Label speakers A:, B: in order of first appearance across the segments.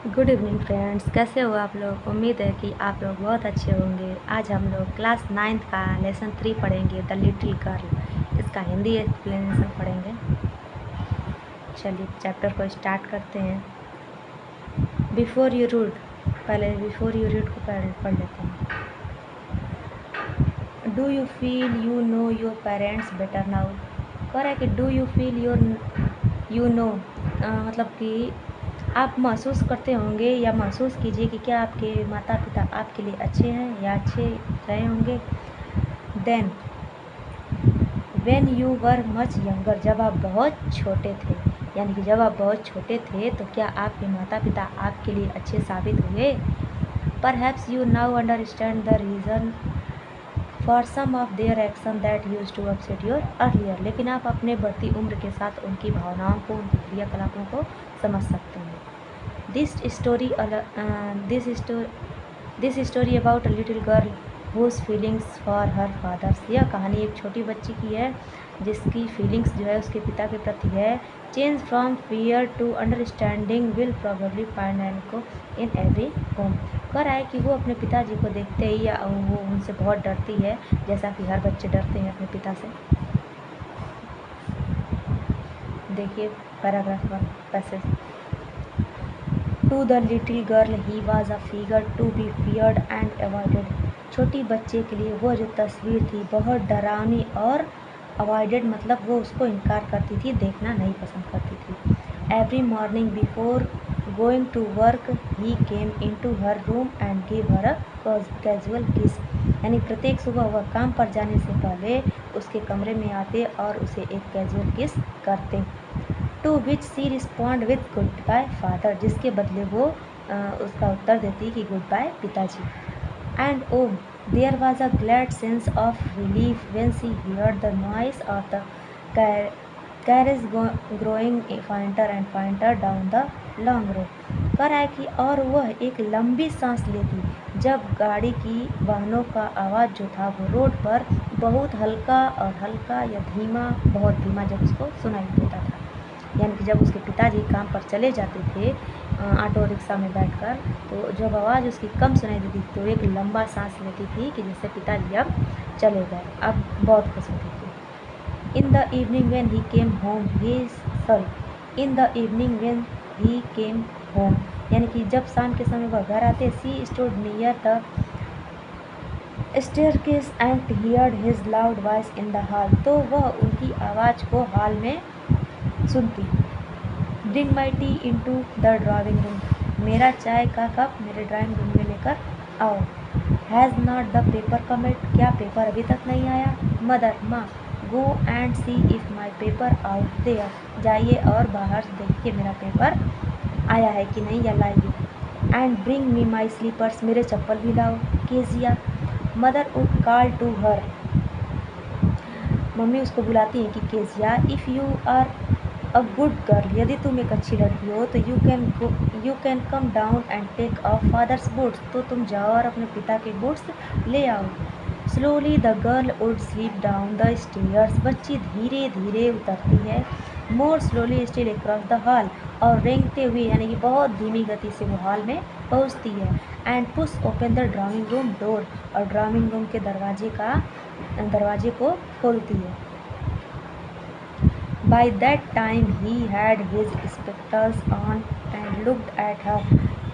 A: Good evening friends, कैसे हो आप लोग। उम्मीद है कि आप लोग बहुत अच्छे होंगे। आज हम लोग क्लास 9th का लेसन 3 पढ़ेंगे, द लिटिल गर्ल। इसका हिंदी एक्सप्लेनेशन पढ़ेंगे। चलिए चैप्टर को स्टार्ट करते हैं। बिफोर यू रीड, पहले बिफोर यू रीड को पढ़ लेते हैं। Do you feel you know your parents better now. कह रहा है कि do you feel you know, मतलब कि आप महसूस करते होंगे या महसूस कीजिए कि क्या आपके माता पिता आपके लिए अच्छे हैं या अच्छे रहे होंगे। Then when you were much younger, जब आप बहुत छोटे थे, यानी कि जब आप बहुत छोटे थे तो क्या आपके माता पिता आपके लिए अच्छे साबित हुए। Perhaps you now understand the reason for some of their action that use to upset your earlier. लेकिन आप अपने बढ़ती उम्र के साथ उनकी भावनाओं को, उनकी क्रियाकलापों को समझ सकते हैं। This story, this story about a little girl whose feelings for her father। यह कहानी एक छोटी बच्ची की है जिसकी फीलिंग्स जो है उसके पिता के प्रति है। Change from fear to understanding will probably find एन को इन एवरी होम। कह रहा है कि वो अपने पिताजी को देखते ही या वो उनसे बहुत डरती है, जैसा कि हर बच्चे डरते हैं अपने पिता से। देखिए paragraph 1 passage. To the little girl he was a figure to be feared and avoided। छोटी बच्चे के लिए वो जो तस्वीर थी बहुत डरावनी और अवॉइडेड, मतलब वो उसको इनकार करती थी, देखना नहीं पसंद करती थी। Every morning before going to work he came into her room and give her a casual kiss. यानी प्रत्येक सुबह वह काम पर जाने से पहले उसके कमरे में आते और उसे एक कैजुअल किस करते। To which she respond with good bye father, जिसके बदले वो उसका उत्तर देती कि गुड बाय पिताजी। And oh there was a glad sense of relief when she heard the noise of the carriage growing fainter and fainter down the long road. कह रहा है कि और वह एक लंबी सांस लेती जब गाड़ी की वाहनों का आवाज़ जो था वो रोड पर बहुत हल्का और हल्का या धीमा, बहुत धीमा जब उसको सुनाई देता था। यानी कि जब उसके पिताजी काम पर चले जाते थे ऑटो रिक्शा में बैठकर, तो जब आवाज़ उसकी कम सुनाई देती तो एक लंबा सांस लेती थी कि जैसे पिताजी अब चले गए, अब बहुत खुश होती थी। In the evening when he came home in the evening when he came home, यानी कि जब शाम के समय वह घर आते, she stood near the staircase and heard his loud voice in the hall, तो वह उनकी आवाज़ को हॉल में सुनती। Bring my tea into the drawing room, मेरा चाय का कप मेरे ड्राइंग रूम में लेकर आओ। Has not the paper come yet, क्या पेपर अभी तक नहीं आया। मदर, माँ, go and see if my paper out there, जाइए और बाहर से देखिए मेरा पेपर आया है कि नहीं या लाइए। And bring me my slippers, मेरे चप्पल भी लाओ। Kezia, mother would call to her, mummy उसको बुलाती हैं कि Kezia, if you are a good girl, यदि तुम एक अच्छी लड़की हो तो you can come down and take off father's boots, तो तुम जाओ और अपने पिता के बूट्स ले आओ। Slowly the girl would sleep down the stairs, बच्ची धीरे धीरे उतरती है। मोर slowly still across the hall, और रेंगते हुए यानी कि बहुत धीमी गति से वो हॉल में पहुंचती है। And push open the drawing room door, और ड्राइंग रूम के दरवाजे को खोलती है। By that time he had his spectacles on and looked at her।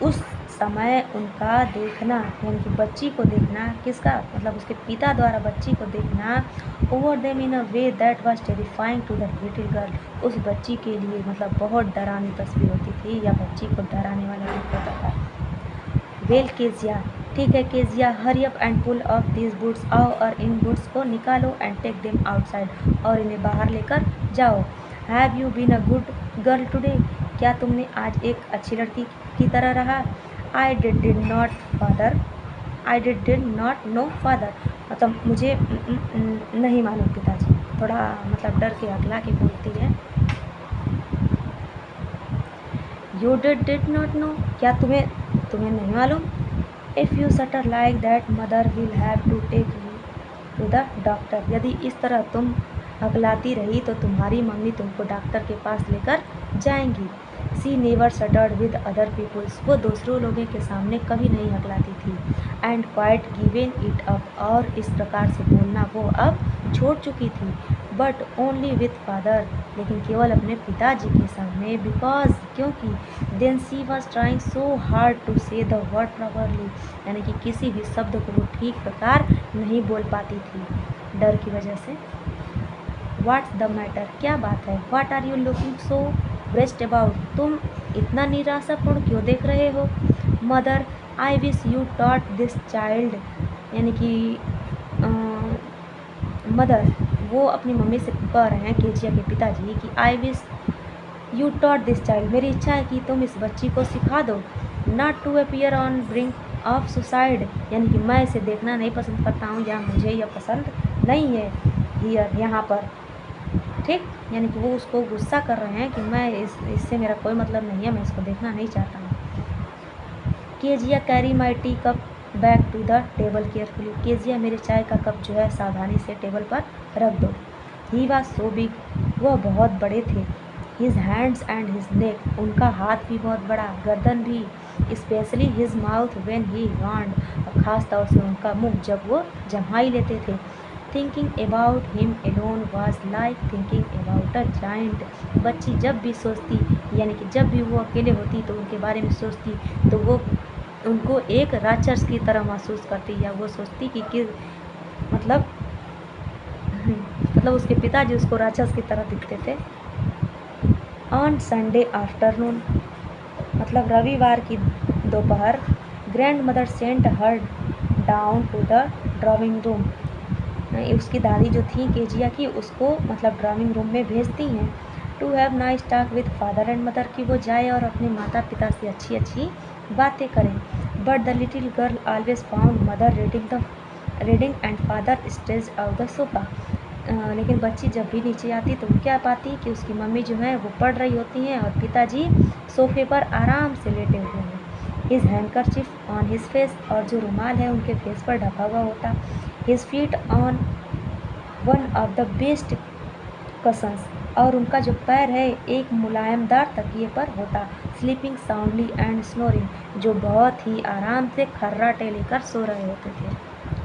A: उस समय उनका देखना, यानी कि बच्ची को देखना, किसका मतलब उसके पिता द्वारा बच्ची को देखना, over them in a way that was terrifying to the little girl, उस बच्ची के लिए मतलब बहुत डरावनी तस्वीर होती थी या बच्ची को डराने वाला रूप होता था। वेल केजिया, ठीक है Kezia, hurry up and pull off this boots, आओ और इन बूट्स को निकालो। एंड टेक देम आउटसाइड, और इन्हें बाहर लेकर जाओ। Have you been a good girl today, क्या तुमने आज एक अच्छी लड़की की तरह रहा। I did not know father, मतलब मुझे नहीं मालूम पिताजी, थोड़ा मतलब डर के अगला के बोलती है। यू डिड नॉट नो, क्या तुम्हें नहीं मालूम। If you stutter like that mother will have to take you to the doctor, यदि इस तरह तुम हकलाती रही तो तुम्हारी मम्मी तुमको डॉक्टर के पास लेकर जाएंगी। She never stuttered with other peoples, वो दूसरों लोगों के सामने कभी नहीं हकलाती थी। And quite given it up, और इस प्रकार से बोलना वो अब छोड़ चुकी थी। बट ओनली विथ फादर, लेकिन केवल अपने पिताजी के सामने। बिकॉज, क्योंकि then she was trying so hard to say the word properly, यानी कि किसी भी शब्द को वो ठीक प्रकार नहीं बोल पाती थी डर की वजह से। व्हाट्स द मैटर, क्या बात है? What are you looking so breast about, तुम इतना निराशापूर्ण क्यों देख रहे हो? Mother, I wish you taught this child, यानी कि मदर, वो अपनी मम्मी से कह रहे हैं केजिया के पिताजी कि आई wish you taught this child, मेरी इच्छा है कि तुम इस बच्ची को सिखा दो not to appear on brink of suicide, यानी कि मैं इसे देखना नहीं पसंद करता हूँ या मुझे यह पसंद नहीं है हियर, यहाँ पर। ठीक, यानी कि वो उसको गुस्सा कर रहे हैं कि मैं इससे मेरा कोई मतलब नहीं है, मैं इसको देखना नहीं चाहता हूँ। Kezia carry my tea cup back to the table carefully, Kezia मेरे चाय का कप जो है सावधानी से टेबल पर रख दो। ही वॉज सो बिग, वह बहुत बड़े थे। His hands and his neck, उनका हाथ भी बहुत बड़ा, गर्दन भी। Specially his mouth when he yawned, और ख़ास तौर से उनका मुंह जब वो जम्हाई लेते थे। Thinking about him alone was like thinking about a giant, बच्ची जब भी सोचती, यानी कि जब भी वो अकेले होती तो उनके बारे में सोचती तो वो उनको एक राक्षस की तरह महसूस करती, या वो सोचती कि मतलब उसके पिताजी उसको राक्षस की तरह दिखते थे। ऑन संडे आफ्टरनून, मतलब रविवार की दोपहर, grandmother sent her down to the drawing room, उसकी दादी जो थी केजिया की, उसको मतलब ड्राइंग रूम में भेजती हैं to have nice talk with father and mother, कि वो जाए और अपने माता पिता से अच्छी अच्छी बातें करें। But the little girl always found mother reading and father stage of the sofa, लेकिन बच्ची जब भी नीचे आती तो वो क्या पाती कि उसकी मम्मी जो है वो पढ़ रही होती हैं और पिताजी सोफे पर आराम से लेटे हुए हैं। हिज हैंडकरचिफ ऑन हिज फेस, और जो रुमाल है उनके फेस पर ढका हुआ होता। His feet on one of the best cushions, और उनका जो पैर है एक मुलायमदार तकिए पर होता। स्लीपिंग साउंडली एंड स्नोरिंग, जो बहुत ही आराम से खर्राटे लेकर सो रहे होते थे।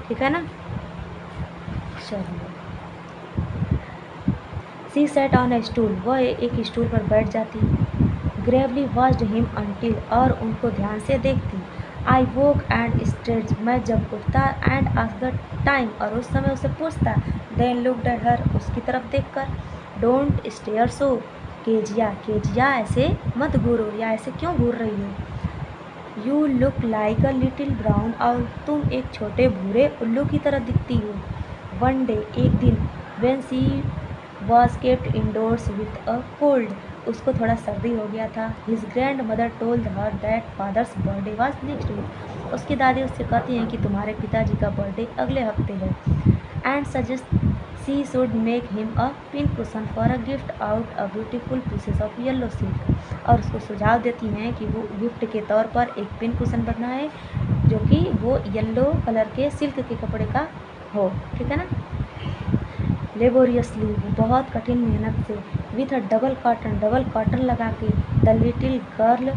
A: ठीक है ना? चलिए, सी सेट ऑन ए स्टूल, वह एक स्टूल पर बैठ जाती। ग्रेवली वॉच्ड हिम अंटिल, और उनको ध्यान से देखती। आई वोक एंड स्ट्रेच, मैं जब उठता, एंड आस्क्ड द टाइम, और उस समय उसे पूछता। देन लुक्ड एट हर, उसकी तरफ देखकर। डोंट स्टेयर सो, केजिया ऐसे मत घूरो, या ऐसे क्यों घूर रही हो? You look like a little brown, और तुम एक छोटे भूरे उल्लू की तरह दिखती हो। वन डे, एक दिन, when she was kept indoors with a cold, उसको थोड़ा सर्दी हो गया था। His grandmother told her that father's birthday was next week, उसकी दादी उससे कहती हैं कि तुम्हारे पिताजी का बर्थडे अगले हफ्ते है। And suggest she should make him a pin cushion for a gift out a beautiful pieces of yellow silk, और उसको सुझाव देती हैं कि वो गिफ्ट के तौर पर एक पिन कुशन बनाए जो कि वो येलो कलर के सिल्क के कपड़े का हो। ठीक है ना? लेबोरियसली, बहुत कठिन मेहनत से, विथ अ डबल कॉटन लगा के, the little girl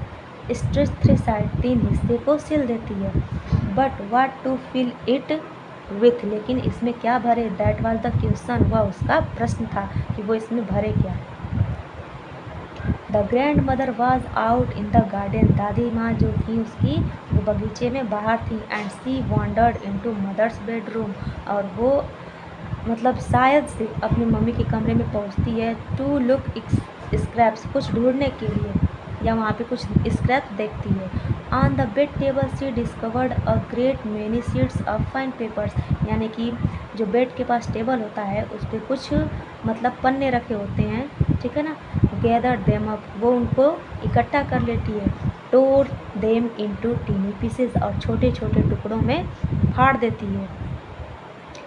A: stretch three side, 3 हिस्से को सिल देती है। But what to fill it with, लेकिन इसमें क्या भरे? दैट वाज द क्वेश्चन, वह उसका प्रश्न था कि वो इसमें भरे क्या। The grand mother was out in the garden, दादी माँ जो थी उसकी वो बगीचे में बाहर थी। And she wandered into mother's bedroom, और वो मतलब शायद से अपनी मम्मी के कमरे में पहुंचती है टू लुक स्क्रैप्स, कुछ ढूंढने के लिए, या वहाँ पे कुछ स्क्रैप्स देखती है। On the bed table she discovered a great many sheets of fine papers, यानी कि जो बेड के पास टेबल होता है उस पर कुछ मतलब पन्ने रखे होते हैं। ठीक है ना? गैदर देम अप, वो उनको इकट्ठा कर लेती है। Tore them into tiny pieces, और छोटे छोटे टुकड़ों में फाड़ देती है।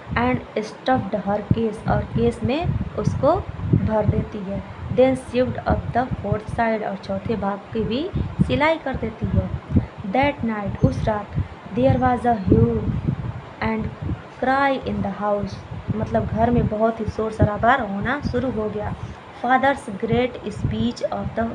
A: एंड स्टफ्ड हर केस, और केस में उसको भर देती है। Then sewed up the fourth side, और चौथे भाग की भी सिलाई कर देती है। दैट नाइट, उस रात, there was a hue and cry in the house, मतलब घर में बहुत ही शोर शराबा होना शुरू हो गया। Fathers great speech of the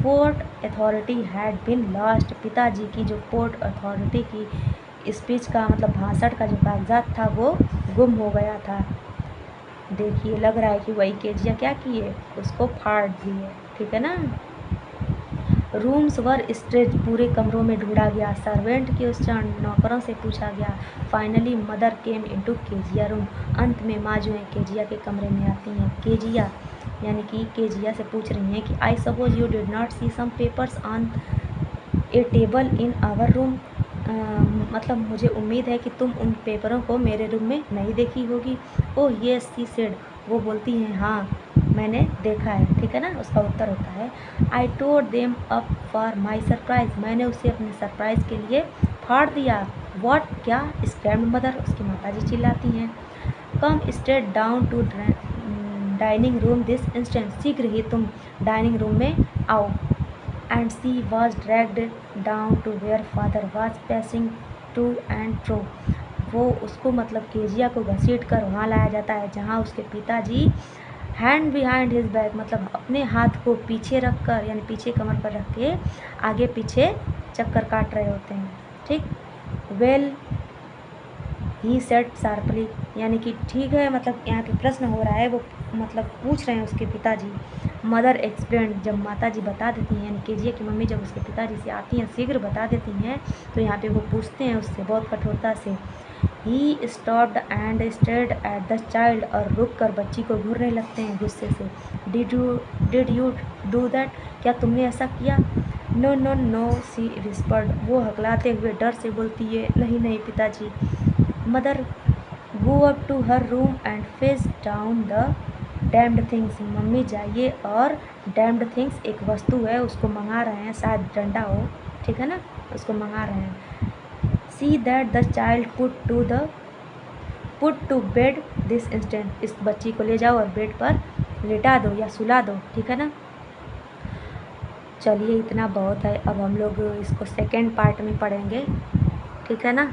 A: port authority had been lost, पिताजी की जो पोर्ट अथॉरिटी की स्पीच का मतलब भाषण का जो कागजात था वो गुम हो गया था। देखिए लग रहा है कि वही केजिया क्या किए, उसको फाड़ दिए, ठीक है ना। रूम्स वर स्ट्रेच, पूरे कमरों में ढूंढा गया। सर्वेंट क्वेश्चन, नौकरों से पूछा गया। Finally mother came into Kezia room, अंत में माँ जो है केजिया के कमरे में आती हैं। केजिया यानी कि केजिया से पूछ रही हैं कि I suppose you did not see some papers on a table in our room, मतलब मुझे उम्मीद है कि तुम उन पेपरों को मेरे रूम में नहीं देखी होगी। ओह येस सी सेड, वो बोलती हैं हाँ मैंने देखा है, ठीक है ना। उसका उत्तर होता है I tore them up for my surprise, मैंने उसे अपने सरप्राइज के लिए फाड़ दिया। वॉट, क्या, स्क्रैम्ड मदर, उसकी माताजी चिल्लाती हैं। Come straight down to dining room this instant, शीघ्र ही तुम डाइनिंग रूम में आओ। And she was dragged down to where father was pacing to and fro, वो उसको मतलब केजिया को घसीट कर वहाँ लाया जाता है जहाँ उसके पिताजी हैंड बिहाइंड हिज बैक, मतलब अपने हाथ को पीछे रख कर यानी पीछे कमर पर रख के आगे पीछे चक्कर काट रहे होते हैं, ठीक। वेल ही सेड शार्पली, यानी कि ठीक है, मतलब यहाँ पे प्रश्न हो रहा है, वो मतलब पूछ रहे हैं उसके पिताजी। मदर एक्सप्लेन, जब माता जी बता देती हैं, यानी केजिया की मम्मी जब उसके पिताजी से आती हैं शीघ्र बता देती हैं, तो यहाँ पे वो पूछते हैं उससे बहुत कठोरता से। He stopped and stared at the child, और रुक कर बच्ची को घूरने लगते हैं गुस्से से। डिड यू डू दैट, क्या तुमने ऐसा किया। नो नो नो सी विस्पर्ड, वो हकलाते हुए डर से बोलती है नहीं नहीं पिताजी। Mother go up to her room and fetch down the damned things, mummy जाइए और डैम्ड थिंग्स एक वस्तु है उसको मंगा रहे हैं, शायद डंडा हो, ठीक है ना, उसको मंगा रहे हैं। See that the child put to bed this instant, इस बच्ची को ले जाओ और बेड पर लेटा दो या सुला दो, ठीक है ना। चलिए इतना बहुत है, अब हम लोग इसको सेकेंड पार्ट में पढ़ेंगे, ठीक है ना।